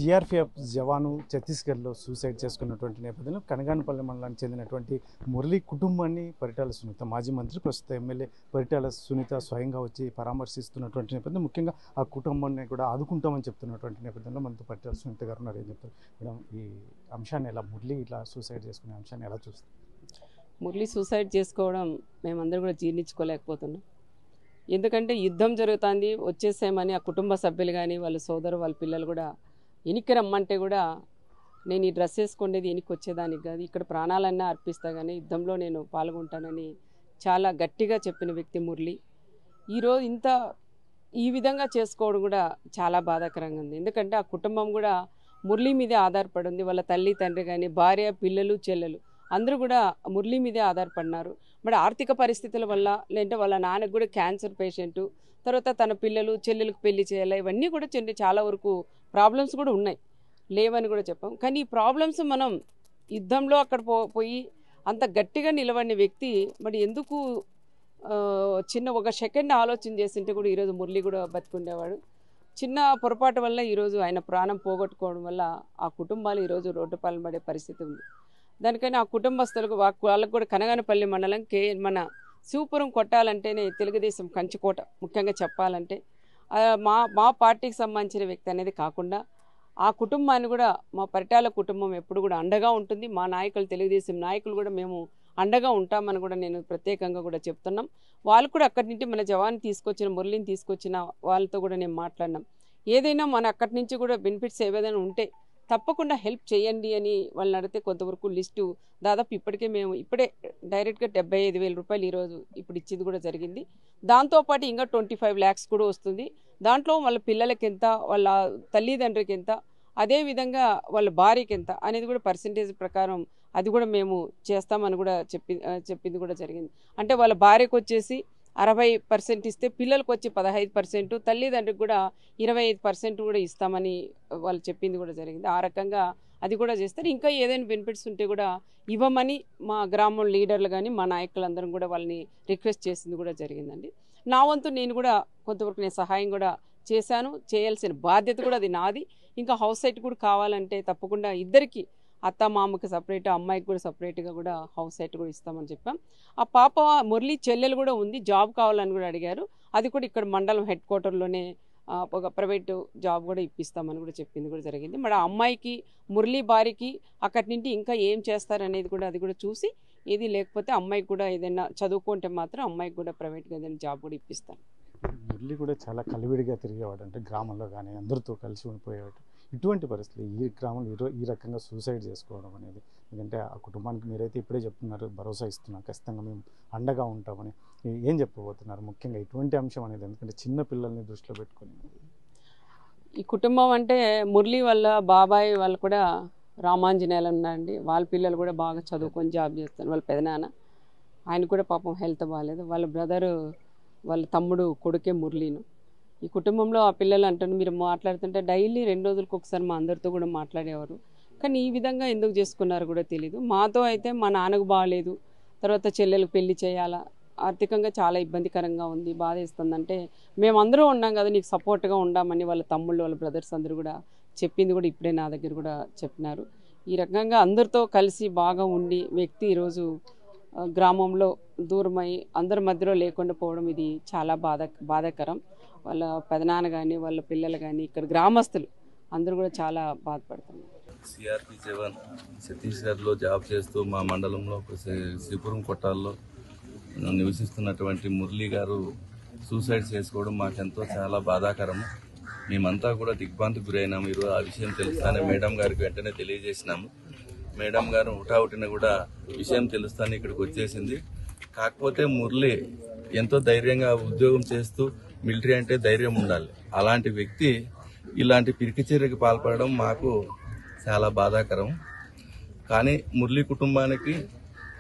CRPF జవాను ఛత్తీస్గఢ్లో suicide చేసుకున్నటువంటి నేపథ్యంలో కనగానపల్లి మండలానికి చెందినటువంటి మురళి కుటుంబాన్ని పరిటాల సునీత మాజీ మంత్రి ప్రస్తుత ఎమ్మెల్యే పరిటాల సునీత స్వయంగా వచ్చి పరామర్శిస్తున్నటువంటి నేపథ్యం ముఖ్యంగా ఆ కుటుంబాన్ని కూడా ఆదుకుంటామని చెప్తున్నటువంటి నేపథ్యంలో మనతో పరిటాల సునీత గారు ఉన్నారు. ఏం చెప్తారు మేడం, ఈ అంశాన్ని ఎలా మురళి ఇట్లా సూసైడ్ చేసుకునే అంశాన్ని ఎలా చూస్తారు? మురళి సూసైడ్ చేసుకోవడం మేమందరం కూడా జీర్ణించుకోలేకపోతున్నాం. ఎందుకంటే యుద్ధం జరుగుతుంది, వచ్చేసామని ఆ కుటుంబ సభ్యులు కానీ వాళ్ళ సోదరు వాళ్ళ పిల్లలు కూడా ఎనికి రమ్మంటే కూడా నేను ఈ డ్రెస్ వేసుకునేది ఎనికి వచ్చేదానికి కాదు, ఇక్కడ ప్రాణాలన్నా అర్పిస్తా కానీ యుద్ధంలో నేను పాల్గొంటానని చాలా గట్టిగా చెప్పిన వ్యక్తి మురళి. ఈరోజు ఈ విధంగా చేసుకోవడం కూడా చాలా బాధాకరంగా ఉంది. ఎందుకంటే ఆ కుటుంబం కూడా మురళి మీదే ఆధారపడి ఉంది. వాళ్ళ తల్లి తండ్రి కానీ భార్య పిల్లలు చెల్లెలు అందరూ కూడా మురళి మీదే ఆధారపడినారు. మరి ఆర్థిక పరిస్థితుల వల్ల లేదంటే వాళ్ళ నాన్నకు కూడా క్యాన్సర్ పేషెంటు, తర్వాత తన పిల్లలు చెల్లెలకు పెళ్లి చేయాలి, ఇవన్నీ కూడా చాలా వరకు ప్రాబ్లమ్స్ కూడా ఉన్నాయి, లేవని కూడా చెప్పాం. కానీ ఈ ప్రాబ్లమ్స్ మనం యుద్ధంలో అక్కడ పోయి అంత గట్టిగా నిలబడిన వ్యక్తి మరి ఎందుకు ఒక సెకండ్ ఆలోచన చేసింటే కూడా ఈరోజు మురళి కూడా బతుకుండేవాడు. చిన్న పొరపాటు వల్ల ఈరోజు ఆయన ప్రాణం పోగొట్టుకోవడం వల్ల ఆ కుటుంబాలు ఈరోజు రోడ్డు పాలన పడే పరిస్థితి ఉంది. దానికని ఆ కుటుంబస్తులకు వాళ్ళకు కూడా కనగానపల్లి మండలం మన శివపురం కొట్టాలంటేనే తెలుగుదేశం కంచుకోట. ముఖ్యంగా చెప్పాలంటే మా పార్టీకి సంబంధించిన వ్యక్తి అనేది కాకుండా ఆ కుటుంబాన్ని కూడా మా పరిటాల కుటుంబం ఎప్పుడు కూడా అండగా ఉంటుంది. మా నాయకులు తెలుగుదేశం నాయకులు కూడా మేము అండగా ఉంటామని కూడా నేను ప్రత్యేకంగా కూడా చెప్తున్నాం. వాళ్ళు కూడా అక్కడి నుంచి మన జవాన్ని తీసుకొచ్చిన మురళిని తీసుకొచ్చిన వాళ్ళతో కూడా నేను మాట్లాడినాం. ఏదైనా మన అక్కడి నుంచి కూడా బెనిఫిట్స్ ఏదైనా ఉంటే తప్పకుండా హెల్ప్ చేయండి అని వాళ్ళని అడిగితే కొంతవరకు లిస్టు దాదాపు ఇప్పుడే డైరెక్ట్గా 75,000 రూపాయలు ఈరోజు ఇప్పుడు ఇచ్చేది కూడా జరిగింది. దాంతోపాటు ఇంకా 25 lakhs కూడా వస్తుంది. దాంట్లో వాళ్ళ పిల్లలకి ఎంత, వాళ్ళ తల్లిదండ్రికి ఎంత, అదేవిధంగా వాళ్ళ భార్యకి ఎంత అనేది కూడా పర్సంటేజ్ ప్రకారం అది కూడా మేము చేస్తామని కూడా చెప్పింది కూడా జరిగింది. అంటే వాళ్ళ భార్యకు వచ్చేసి 60% ఇస్తే పిల్లలకు వచ్చి 15%, తల్లిదండ్రికి కూడా 25% కూడా ఇస్తామని వాళ్ళు చెప్పింది కూడా జరిగింది. ఆ రకంగా అది కూడా చేస్తారు. ఇంకా ఏదైనా బెనిఫిట్స్ ఉంటే కూడా ఇవ్వమని మా గ్రామం లీడర్లు కానీ మా నాయకులందరం కూడా వాళ్ళని రిక్వెస్ట్ చేసింది కూడా జరిగిందండి. నా వంతు నేను కూడా కొంతవరకు నేను సహాయం కూడా చేశాను. చేయాల్సిన బాధ్యత కూడా అది నాది. ఇంకా హౌస్ సైట్ కూడా కావాలంటే తప్పకుండా ఇద్దరికి, అత్త మామకి సపరేట్, అమ్మాయికి కూడా సపరేట్గా కూడా హౌస్ సైట్ కూడా ఇస్తామని చెప్పాం. ఆ పాప మురళి చెల్లెలు కూడా ఉంది, జాబ్ కావాలని కూడా అడిగారు. అది కూడా ఇక్కడ మండలం హెడ్ క్వార్టర్లోనే ఒక ప్రైవేటు జాబ్ కూడా ఇప్పిస్తామని కూడా చెప్పింది కూడా జరిగింది. మరి ఆ అమ్మాయికి మురళి భార్యకి అక్కడి నుండి ఇంకా ఏం చేస్తారనేది కూడా అది కూడా చూసి, ఏది లేకపోతే అమ్మాయికి కూడా ఏదైనా చదువుకుంటే మాత్రం అమ్మాయికి కూడా ప్రైవేట్గా ఏదైనా జాబ్ కూడా ఇప్పిస్తాను. మురళి కూడా చాలా కలివిడిగా తిరిగేవాడు, అంటే గ్రామంలో కానీ అందరితో కలిసి ఉండిపోయేవాడు. ఇటువంటి పరిస్థితులు ఈ గ్రామంలో ఈ రకంగా సూసైడ్ చేసుకోవడం అనేది, ఎందుకంటే ఆ కుటుంబానికి మీరైతే ఇప్పుడే చెప్తున్నారు, భరోసా ఇస్తున్నారు, ఖచ్చితంగా మేము అండగా ఉంటామని. ఏం చెప్పబోతున్నారు ముఖ్యంగా ఇటువంటి అంశం అనేది? ఎందుకంటే చిన్న పిల్లల్ని దృష్టిలో పెట్టుకొని ఈ కుటుంబం అంటే మురళి వాళ్ళ బాబాయ్ వాళ్ళు కూడా రామాంజనేయులు ఉన్నారండి. వాళ్ళ పిల్లలు కూడా బాగా చదువుకొని జాబ్ చేస్తారు. వాళ్ళ పెదనాన్న ఆయన కూడా పాపం హెల్త్ బాగాలేదు. వాళ్ళ బ్రదరు వాళ్ళ తమ్ముడు కొడుకే మురళీను. ఈ కుటుంబంలో ఆ పిల్లలు అంటారు, మీరు మాట్లాడుతుంటే డైలీ 2 రోజులకు ఒకసారి మా అందరితో కూడా మాట్లాడేవారు. కానీ ఈ విధంగా ఎందుకు చేసుకున్నారు కూడా తెలీదు. మాతో అయితే మా నాన్నకు బాగాలేదు, తర్వాత చెల్లెలకు పెళ్లి చేయాలా, ఆర్థికంగా చాలా ఇబ్బందికరంగా ఉంది, బాధ ఇస్తుందంటే మేమందరూ ఉన్నాం కదా నీకు సపోర్ట్గా ఉండామని వాళ్ళ తమ్ముళ్ళు వాళ్ళ బ్రదర్స్ అందరూ కూడా చెప్పింది కూడా ఇప్పుడే నా దగ్గర కూడా చెప్పినారు. ఈ రకంగా అందరితో కలిసి బాగా ఉండి వ్యక్తి ఈరోజు గ్రామంలో దూరమై అందరి మధ్యలో లేకుండా పోవడం ఇది చాలా బాధాకరం. వాళ్ళ పెదనాన్న కానీ వాళ్ళ పిల్లలు కానీ ఇక్కడ గ్రామస్తులు అందరూ కూడా చాలా బాధపడుతున్నారు. సిఆర్పి జవాన్ ఛత్తీస్గఢ్లో జాబ్ చేస్తూ మా మండలంలో శివపురం కొట్టాల్లో నివసిస్తున్నటువంటి మురళి గారు సూసైడ్ చేసుకోవడం మాకెంతో చాలా బాధాకరము. మేమంతా కూడా దిగ్భ్రాంతికి గురైనాము. ఈరోజు ఆ విషయం తెలుస్తానే మేడం గారికి వెంటనే తెలియజేసినాము. మేడం గారు హుటాహుటిన కూడా విషయం తెలుస్తానే ఇక్కడికి వచ్చేసింది. కాకపోతే మురళి ఎంతో ధైర్యంగా ఉద్యోగం చేస్తూ, మిలిటరీ అంటే ధైర్యం ఉండాలి, అలాంటి వ్యక్తి ఇలాంటి పిరికి చర్యకి పాల్పడడం మాకు చాలా బాధాకరం. కానీ మురళి కుటుంబానికి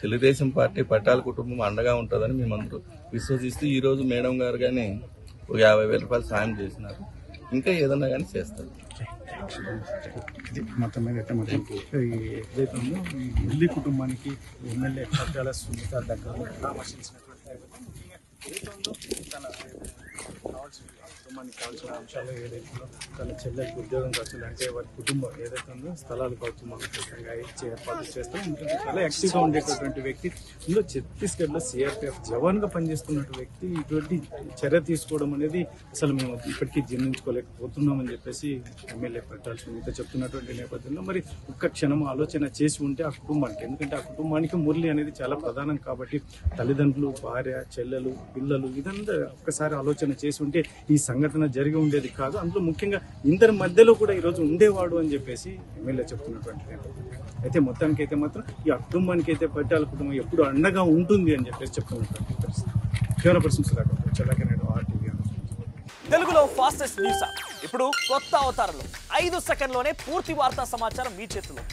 తెలుగుదేశం పార్టీ పట్టాల కుటుంబం అండగా ఉంటుందని మేమందరూ విశ్వసిస్తూ ఈరోజు మేడం గారు కానీ ఒక 50,000 రూపాయలు సాయం చేసినారు. ఇంకా ఏదన్నా కానీ చేస్తారు. మొత్తం మీద అయితే ఏదైతే ఉందో మురళి కుటుంబానికి ఎమ్మెల్యే పరిటాల సునీత దగ్గర పరామర్శించినటువంటి ఏదైతే ఉందో తన కావాల్సిన కుటుంబానికి కావాల్సిన అంశాలు ఏదైతే ఉందో తన చెల్లెలకు ఉద్యోగం ఖర్చులు అంటే వారి కుటుంబం ఏదైతే ఉందో స్థలాలు కావచ్చు మాకు ఖచ్చితంగా ఇచ్చే ఏర్పాటు చేస్తాం. ఎందుకంటే చాలా యాక్టివ్గా ఉండేటటువంటి వ్యక్తి, ఇందులో ఛత్తీస్గఢ్లో సిఆర్పిఎఫ్ జవాన్గా పనిచేస్తున్నటువంటి వ్యక్తి ఇటువంటి చర్య తీసుకోవడం అనేది అసలు మేము ఇప్పటికీ జీర్ణించుకోలేకపోతున్నామని చెప్పేసి ఎమ్మెల్యే పరిటాల సునీత చెప్తున్నటువంటి నేపథ్యంలో మరి ఒక్క క్షణం ఆలోచన చేసి ఉంటే ఆ కుటుంబానికి, ఎందుకంటే ఆ కుటుంబానికి మురళి అనేది చాలా ప్రధానం కాబట్టి తల్లిదండ్రులు, భార్య, చెల్లెలు, పిల్లలు ఇదంతా ఒక్కసారి ఆలోచన చేసి ఉంటే ఈ సంఘటన జరిగి ఉండేది కాదు. అందులో ముఖ్యంగా ఇందరి మధ్యలో కూడా ఈరోజు ఉండేవాడు అని చెప్పేసి ఎమ్మెల్యే చెప్తున్నటువంటి నేపథ్యం. అయితే మొత్తానికి అయితే మాత్రం ఈ కుటుంబానికి అయితే పరిటాల కుటుంబం ఎప్పుడు అండగా ఉంటుంది అని చెప్పేసి చెప్తున్నటువంటి పరిస్థితి. కెమెరా పర్సన్ చలాకనేడు RTV. తెలుగులో ఫాస్టెస్ట్ న్యూస్ ఇప్పుడు కొత్త అవతారంలో 5 సెకండ్లోనే పూర్తి వార్తా సమాచారం మీ చేతిలో.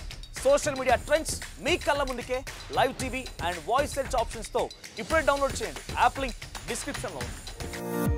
సోషల్ మీడియా ట్రెండ్స్ మీ కళ్ళ ముందుకే live TV and voice search ఆప్షన్స్తో ఇప్పుడే డౌన్లోడ్ చేయండి. యాప్ లింక్ డిస్క్రిప్షన్లో ఉంది.